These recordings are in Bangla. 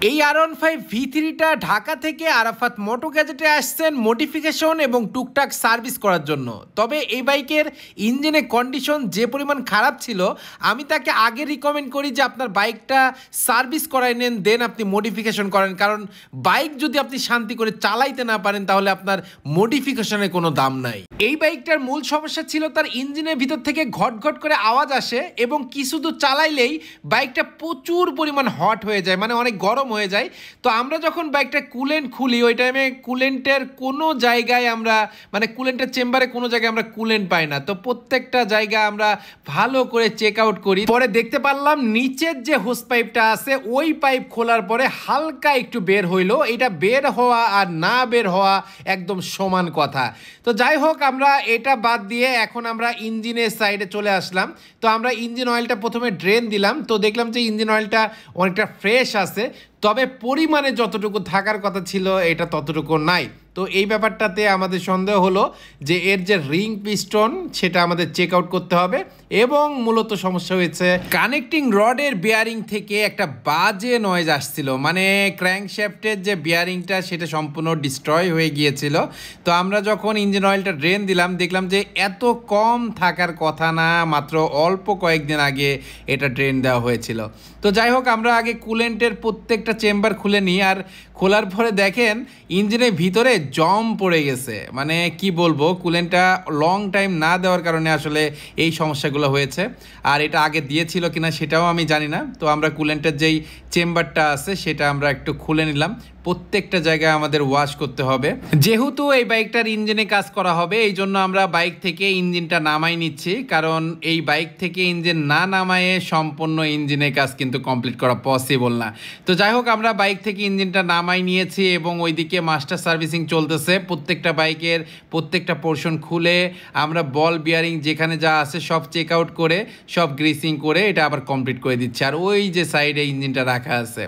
এই R15V3টা ঢাকা থেকে আরাফাত মোটো গ্যাজেটে আসছেন মডিফিকেশন এবং টুকটাক সার্ভিস করার জন্য। তবে এই বাইকের ইঞ্জিনের কন্ডিশন যে পরিমাণ খারাপ ছিল, আমি তাকে আগে রিকমেন্ড করি যে আপনার বাইকটা সার্ভিস করাই নেন, দেন আপনি মডিফিকেশন করেন। কারণ বাইক যদি আপনি শান্তি করে চালাইতে না পারেন তাহলে আপনার মডিফিকেশনের কোনো দাম নাই। এই বাইকটার মূল সমস্যা ছিল তার ইঞ্জিনের ভিতর থেকে ঘট ঘট করে আওয়াজ আসে এবং কিছু দূর চালাইলেই বাইকটা প্রচুর পরিমাণ হট হয়ে যায়, মানে অনেক গরম হয়ে যায়। তো আমরা যখন বাইকটা কুলেন্ট খুলি ওই টাইমে কুলেন্টের কোনো জায়গায় আমরা মানে কুলেন্টের চেম্বারে কোনো জায়গায় আমরা কুলেন্ট পাই না। তো প্রত্যেকটা জায়গা আমরা ভালো করে চেক আউট করি। পরে দেখতে পারলাম নিচের যে হোস পাইপটা আছে ওই পাইপ খোলার পরে হালকা একটু বের হইলো। এটা বের হওয়া আর না বের হওয়া একদম সমান কথা। তো যাই হোক, আমরা এটা বাদ দিয়ে এখন আমরা ইঞ্জিনের সাইডে চলে আসলাম। তো আমরা ইঞ্জিন অয়েলটা প্রথমে ড্রেন দিলাম, তো দেখলাম যে ইঞ্জিন অয়েলটা অনেকটা ফ্রেশ আছে, তবে পরিমাণে যতটুকু থাকার কথা ছিল এটা ততটুকু নাই। তো এই ব্যাপারটাতে আমাদের সন্দেহ হলো যে এর যে রিং পিস্টন সেটা আমাদের চেক আউট করতে হবে। এবং মূলত সমস্যা হয়েছে কানেক্টিং রডের বিয়ারিং থেকে একটা বাজে নয়েজ আসছিল, মানে ক্র্যাঙ্কশ্যাফটের যে বিয়ারিংটা সেটা সম্পূর্ণ ডিস্ট্রয় হয়ে গিয়েছিল। তো আমরা যখন ইঞ্জিন অয়েলটা ড্রেন দিলাম দেখলাম যে এত কম থাকার কথা না, মাত্র অল্প কয়েকদিন আগে এটা ড্রেন দেওয়া হয়েছিল। তো যাই হোক, আমরা আগে কুলেন্টের প্রত্যেকটা চেম্বার খুলে নিই, আর খোলার পরে দেখেন ইঞ্জিনের ভিতরে জম পড়ে গেছে। মানে কি বলবো, কুলেন্টটা লং টাইম না দেওয়ার কারণে আসলে এই সমস্যাগুলো হয়েছে। আর এটা আগে দিয়েছিল কিনা সেটাও আমি জানি না। তো আমরা কুলেন্টের যেই চেম্বারটা আছে সেটা আমরা একটু খুলে নিলাম। প্রত্যেকটা জায়গায় আমাদের ওয়াশ করতে হবে, যেহেতু এই বাইকটার ইঞ্জিনে কাজ করা হবে এই জন্য আমরা বাইক থেকে ইঞ্জিনটা নামাই নিচ্ছি। কারণ এই বাইক থেকে ইঞ্জিন না নামায়ে সম্পূর্ণ ইঞ্জিনের কাজ কিন্তু কমপ্লিট করা পসিবল না। তো যাই হোক, আমরা বাইক থেকে ইঞ্জিনটা নামাই নিয়েছি এবং ওইদিকে মাস্টার সার্ভিসিং চলতেছে। প্রত্যেকটা বাইকের প্রত্যেকটা পোর্শন খুলে আমরা বল বিয়ারিং যেখানে যা আছে সব চেক আউট করে সব গ্রিসিং করে এটা আবার কমপ্লিট করে দিচ্ছি। আর ওই যে সাইডে ইঞ্জিনটা রাখা আছে,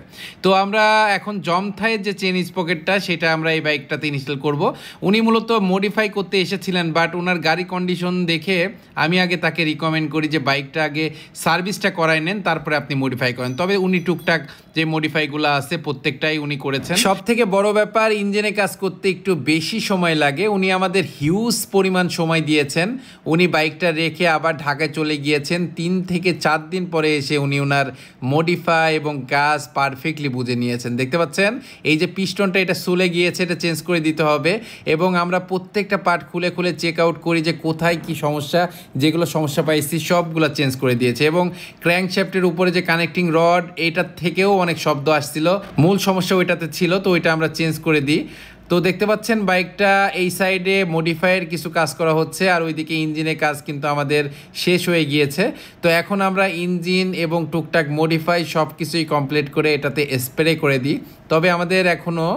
তো আমরা এখন জমথায়ের যে চেন স্পকেটটা সেটা আমরা এই বাইকটাতে ইনস্টল করব। উনি মূলত মডিফাই করতে এসেছিলেন, বাট ওনার গাড়ি কন্ডিশন দেখে আমি আগে তাকে রিকমেন্ড করি যে বাইকটা আগে সার্ভিসটা করাই নেন, তারপরে আপনি মডিফাই করেন। তবে উনি টুকটাক যে মডিফাইগুলো আছে প্রত্যেকটাই উনি করেছেন। সব থেকে বড় ব্যাপার, ইঞ্জিনে কাজ করতে একটু বেশি সময় লাগে। উনি আমাদের হিউজ পরিমাণ সময় দিয়েছেন। উনি বাইকটা রেখে আবার ঢাকায় চলে গিয়েছেন, 3 থেকে 4 দিন পরে এসে উনি ওনার মডিফাই এবং কাজ পারফেক্টলি বুঝে নিয়েছেন। দেখতে পাচ্ছেন এই যে পিস্টনটা এটা সুলে গিয়েছে, এটা চেঞ্জ করে দিতে হবে। এবং আমরা প্রত্যেকটা পার্ট খুলে খুলে চেক আউট করি যে কোথায় কি সমস্যা, যেগুলো সমস্যা পাইছি সবগুলো চেঞ্জ করে দিয়েছে। এবং ক্র্যাঙ্কশ্যাফটের উপরে যে কানেক্টিং রড এটার থেকেও অনেক শব্দ আসছিল, মূল সমস্যা ওইটাতে ছিল, তো ওইটা আমরা চেঞ্জ করে দিই। তো দেখতে পাচ্ছেন বাইকটা এই সাইডে মডিফাইয়ের কিছু কাজ করা হচ্ছে, আর ওইদিকে ইঞ্জিনের কাজ কিন্তু আমাদের শেষ হয়ে গিয়েছে। তো এখন আমরা ইঞ্জিন এবং টুকটাক মডিফাই সব কিছুই কমপ্লিট করে এটাতে স্প্রে করে দিই। তবে আমাদের এখনও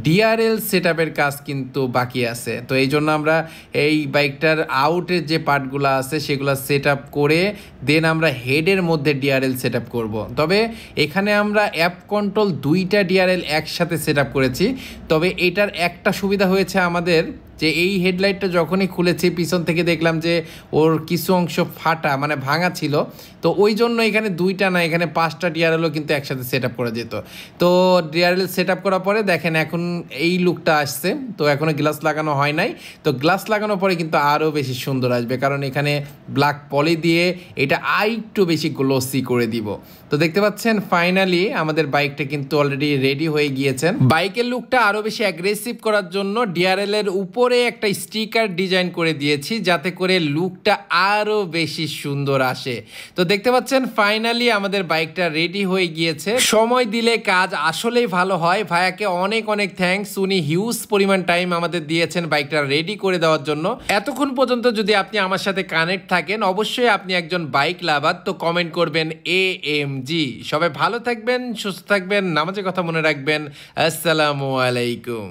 ডিআরএল সেটআপের কাজ কিন্তু বাকি আছে। তো এই জন্য আমরা এই বাইকটার আউটের যে পার্টগুলো আছে সেগুলো সেট আপ করে দেন আমরা হেডের মধ্যে ডিআরএল সেট আপ করবো। তবে এখানে আমরা অ্যাপ কন্ট্রোল 2টা ডিআরএল একসাথে সেট আপ করেছি। তবে এটার একটা সুবিধা হয়েছে আমাদের যে এই হেডলাইটটা যখনই খুলেছি পিছন থেকে দেখলাম যে ওর কিছু অংশ ফাটা, মানে ভাঙা ছিল। তো ওই জন্য এখানে 2টা না, এখানে 5টা ডিআরএলও কিন্তু একসাথে সেট আপ করা যেত। তো ডিআরএল সেট আপ করার পরে দেখেন এখন এই লুকটা আসছে। তো এখনও গ্লাস লাগানো হয় নাই, তো গ্লাস লাগানোর পরে কিন্তু আরও বেশি সুন্দর আসবে, কারণ এখানে ব্ল্যাক পলি দিয়ে এটা আরেকটু বেশি গ্লোসি করে দিব। তো দেখতে পাচ্ছেন ফাইনালি আমাদের বাইকটা কিন্তু অলরেডি রেডি হয়ে গিয়েছেন। বাইকের লুকটা আরও বেশি অ্যাগ্রেসিভ করার জন্য ডিআরএল এর উপরে একটা স্টিকার ডিজাইন করে দিয়েছি যাতে করে লুকটা আরও বেশি সুন্দর আসে। তো দেখতে পাচ্ছেন ফাইনালি আমাদের বাইকটা রেডি হয়ে গিয়েছে। সময় দিলে কাজ আসলেই ভালো হয়। ভাইয়াকে অনেক অনেক থ্যাঙ্কস, উনি হিউজ পরিমাণ টাইম আমাদের দিয়েছেন বাইকটা রেডি করে দেওয়ার জন্য। এতক্ষণ পর্যন্ত যদি আপনি আমার সাথে কানেক্ট থাকেন অবশ্যই আপনি একজন বাইক লাভার। তো কমেন্ট করবেন AMG। সবাই ভালো থাকবেন, সুস্থ থাকবেন, নামাজের কথা মনে রাখবেন। আসসালামু আলাইকুম।